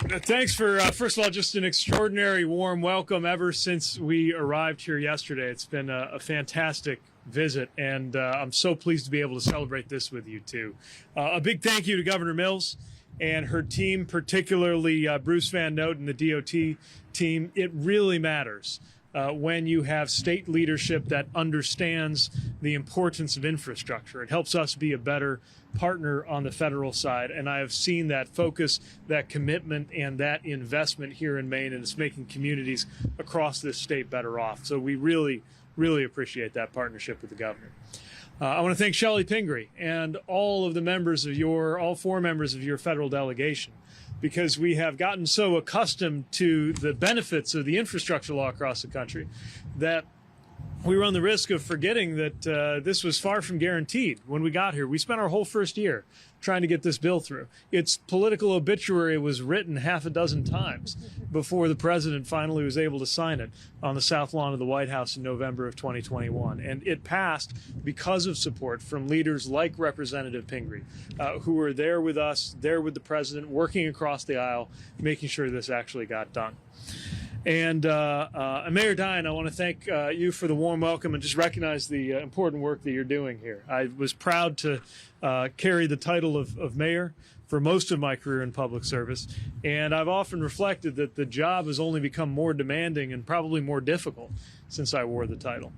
Thanks for, first of all, just an extraordinary warm welcome ever since we arrived here yesterday. It's been a fantastic visit, and I'm so pleased to be able to celebrate this with you, too. A big thank you to Governor Mills and her team, particularly Bruce Van Noten and the DOT team. It really matters when you have state leadership that understands the importance of infrastructure. It helps us be a better partner on the federal side, and I have seen that focus, that commitment, and that investment here in Maine, and it's making communities across this state better off. So we really, really appreciate that partnership with the governor. I want to thank Shelley Pingree and all of the members of all 4 members of your federal delegation, because we have gotten so accustomed to the benefits of the infrastructure law across the country that we run the risk of forgetting that this was far from guaranteed when we got here. We spent our whole first year trying to get this bill through. Its political obituary was written half a dozen times before the president finally was able to sign it on the south lawn of the White House in November of 2021. And it passed because of support from leaders like Representative Pingree, who were there with us, there with the president, working across the aisle, making sure this actually got done. And Mayor Diane, I want to thank you for the warm welcome and just recognize the important work that you're doing here. I was proud to carry the title of mayor for most of my career in public service, and I've often reflected that the job has only become more demanding and probably more difficult since I wore the title.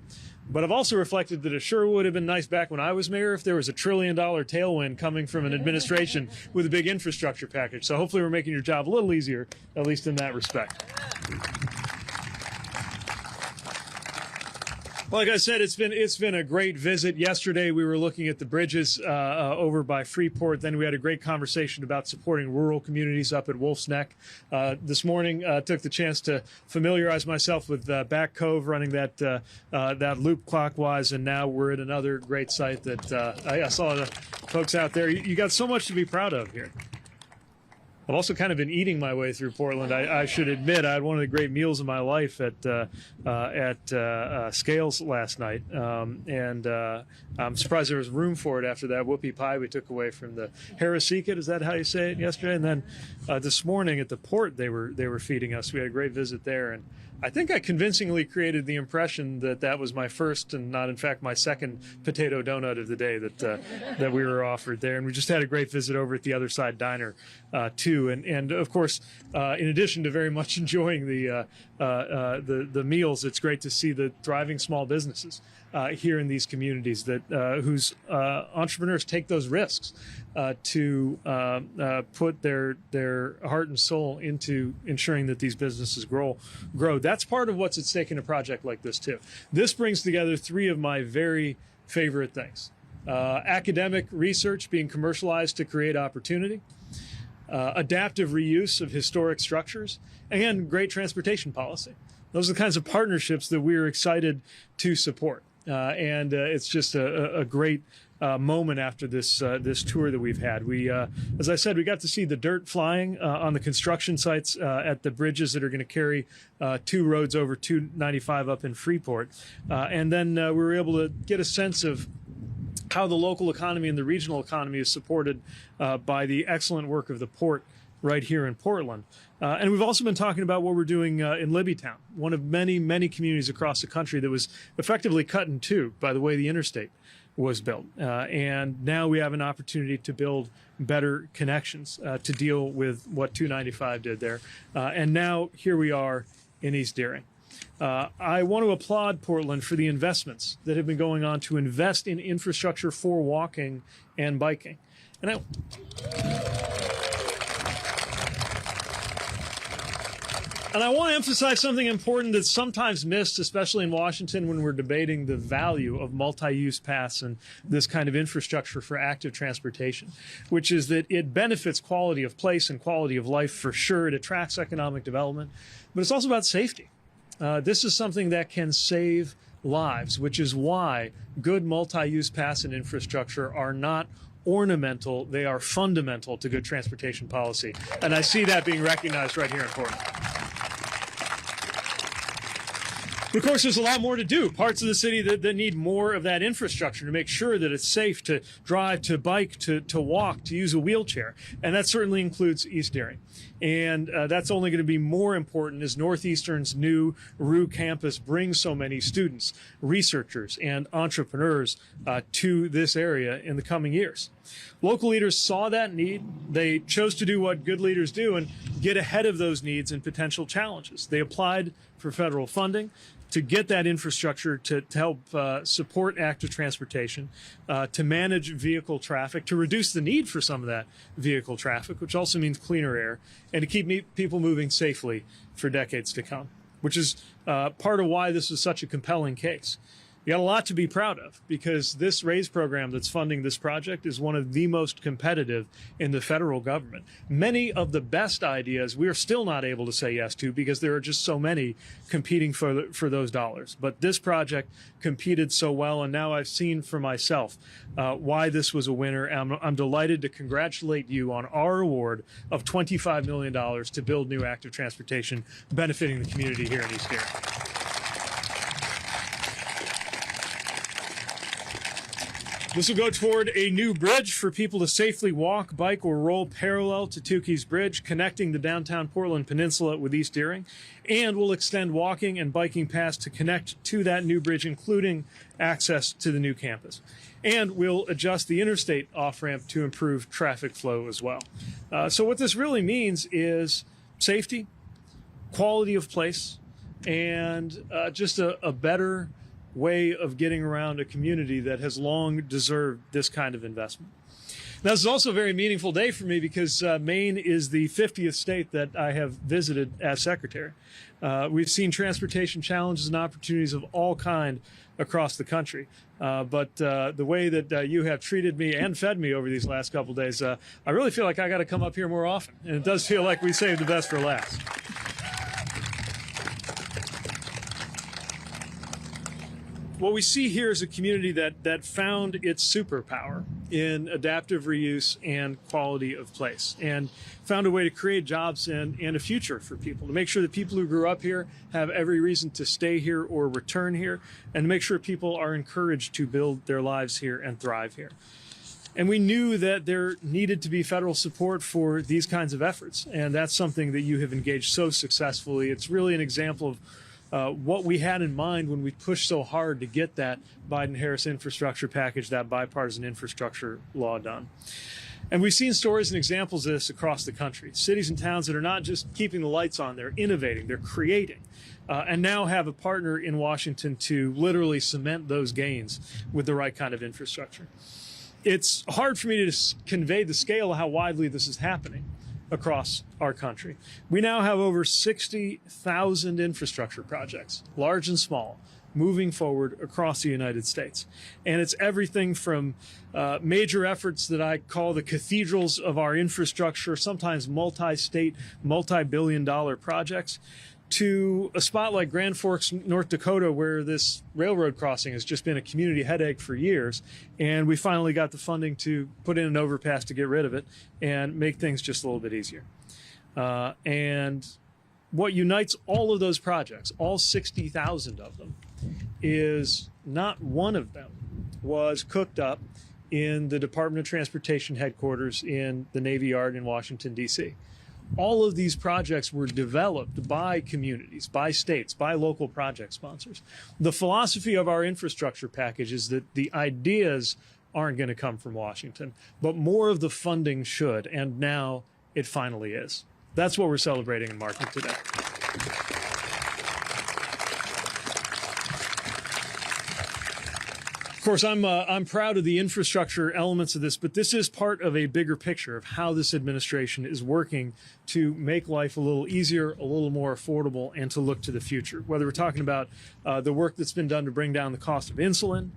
But I've also reflected that it sure would have been nice back when I was mayor if there was $1 trillion tailwind coming from an administration with a big infrastructure package. So hopefully we're making your job a little easier, at least in that respect. Like I said, it's been a great visit. Yesterday we were looking at the bridges over by Freeport. Then we had a great conversation about supporting rural communities up at Wolf's Neck. This morning took the chance to familiarize myself with Back Cove, running that loop clockwise, and now we're at another great site that I saw the folks out there. You got so much to be proud of here. I've also kind of been eating my way through Portland. I should admit I had one of the great meals of my life at Scales last night, and I'm surprised there was room for it after that whoopie pie we took away from the Harrisicid. Is that how you say it? Yesterday, and then this morning at the port they were feeding us. We had a great visit there, and I think I convincingly created the impression that that was my first and not, in fact, my second potato donut of the day that we were offered there. And we just had a great visit over at the Other Side Diner, too. And of course, in addition to very much enjoying the meals, it's great to see the thriving small businesses here in these communities that whose entrepreneurs take those risks to put their heart and soul into ensuring that these businesses grow. That's part of what's at stake in a project like this, too. This brings together 3 of my very favorite things. Academic research being commercialized to create opportunity, adaptive reuse of historic structures, and great transportation policy. Those are the kinds of partnerships that we're excited to support. And it's just a great moment after this tour that we've had. We, as I said, we got to see the dirt flying on the construction sites at the bridges that are going to carry 2 roads over 295 up in Freeport. And then we were able to get a sense of how the local economy and the regional economy is supported by the excellent work of the port right here in Portland. And we've also been talking about what we're doing in Libbytown, one of many, many communities across the country that was effectively cut in 2 by the way the interstate was built. And now we have an opportunity to build better connections to deal with what 295 did there. And now here we are in East Deering. I want to applaud Portland for the investments that have been going on to invest in infrastructure for walking and biking. And I want to emphasize something important that's sometimes missed, especially in Washington when we're debating the value of multi-use paths and this kind of infrastructure for active transportation, which is that it benefits quality of place and quality of life for sure. It attracts economic development, but it's also about safety. This is something that can save lives, which is why good multi-use paths and infrastructure are not ornamental. They are fundamental to good transportation policy. And I see that being recognized right here in Portland. But of course, there's a lot more to do. Parts of the city that need more of that infrastructure to make sure that it's safe to drive, to bike, to walk, to use a wheelchair. And that certainly includes East Erie. And that's only going to be more important as Northeastern's new RU campus brings so many students, researchers, and entrepreneurs to this area in the coming years. Local leaders saw that need. They chose to do what good leaders do and get ahead of those needs and potential challenges. They applied for federal funding to get that infrastructure to help support active transportation, to manage vehicle traffic, to reduce the need for some of that vehicle traffic, which also means cleaner air, and to keep people moving safely for decades to come, which is part of why this is such a compelling case. You got a lot to be proud of because this RAISE program that's funding this project is one of the most competitive in the federal government. Many of the best ideas we are still not able to say yes to because there are just so many competing for those dollars. But this project competed so well, and now I've seen for myself why this was a winner. I'm delighted to congratulate you on our award of $25 million to build new active transportation benefiting the community here in East Erie. This will go toward a new bridge for people to safely walk, bike, or roll parallel to Tukey's Bridge, connecting the downtown Portland Peninsula with East Erie, and will extend walking and biking paths to connect to that new bridge, including access to the new campus. And we'll adjust the interstate off-ramp to improve traffic flow as well. So what this really means is safety, quality of place, and just a better way of getting around a community that has long deserved this kind of investment. Now, this is also a very meaningful day for me because Maine is the 50th state that I have visited as secretary. We've seen transportation challenges and opportunities of all kind across the country. But the way that you have treated me and fed me over these last couple of days, I really feel like I got to come up here more often. And it does feel like we saved the best for last. What we see here is a community that found its superpower in adaptive reuse and quality of place, and found a way to create jobs and a future for people, to make sure that people who grew up here have every reason to stay here or return here, and to make sure people are encouraged to build their lives here and thrive here. And we knew that there needed to be federal support for these kinds of efforts, and that's something that you have engaged so successfully. It's really an example of what we had in mind when we pushed so hard to get that Biden-Harris infrastructure package, that bipartisan infrastructure law done. And we've seen stories and examples of this across the country. Cities and towns that are not just keeping the lights on, they're innovating, they're creating, and now have a partner in Washington to literally cement those gains with the right kind of infrastructure. It's hard for me to convey the scale of how widely this is happening across our country. We now have over 60,000 infrastructure projects, large and small, moving forward across the United States. And it's everything from major efforts that I call the cathedrals of our infrastructure, sometimes multi-state, multi-billion-dollar projects, to a spot like Grand Forks, North Dakota, where this railroad crossing has just been a community headache for years. And we finally got the funding to put in an overpass to get rid of it and make things just a little bit easier. And what unites all of those projects, all 60,000 of them, is not one of them was cooked up in the Department of Transportation headquarters in the Navy Yard in Washington, D.C. All of these projects were developed by communities, by states, by local project sponsors. The philosophy of our infrastructure package is that the ideas aren't going to come from Washington, but more of the funding should, and now it finally is. That's what we're celebrating and marking today. Of course, I'm proud of the infrastructure elements of this, but this is part of a bigger picture of how this administration is working to make life a little easier, a little more affordable, and to look to the future. Whether we're talking about the work that's been done to bring down the cost of insulin,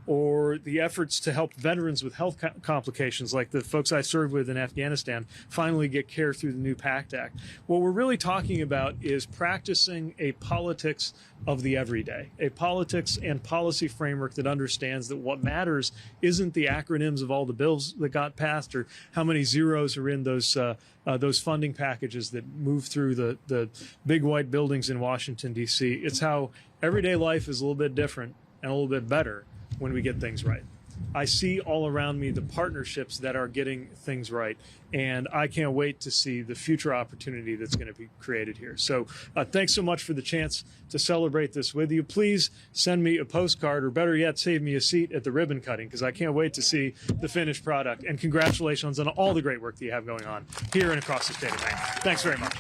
or the efforts to help veterans with health complications, like the folks I served with in Afghanistan, finally get care through the new PACT Act. What we're really talking about is practicing a politics of the everyday, a politics and policy framework that understands that what matters isn't the acronyms of all the bills that got passed or how many zeros are in those funding packages that move through the big white buildings in Washington, D.C. It's how everyday life is a little bit different and a little bit better when we get things right. I see all around me the partnerships that are getting things right, and I can't wait to see the future opportunity that's going to be created here. So thanks so much for the chance to celebrate this with you. Please send me a postcard, or better yet, save me a seat at the ribbon cutting, because I can't wait to see the finished product. And congratulations on all the great work that you have going on here and across the state of Maine. Thanks very much.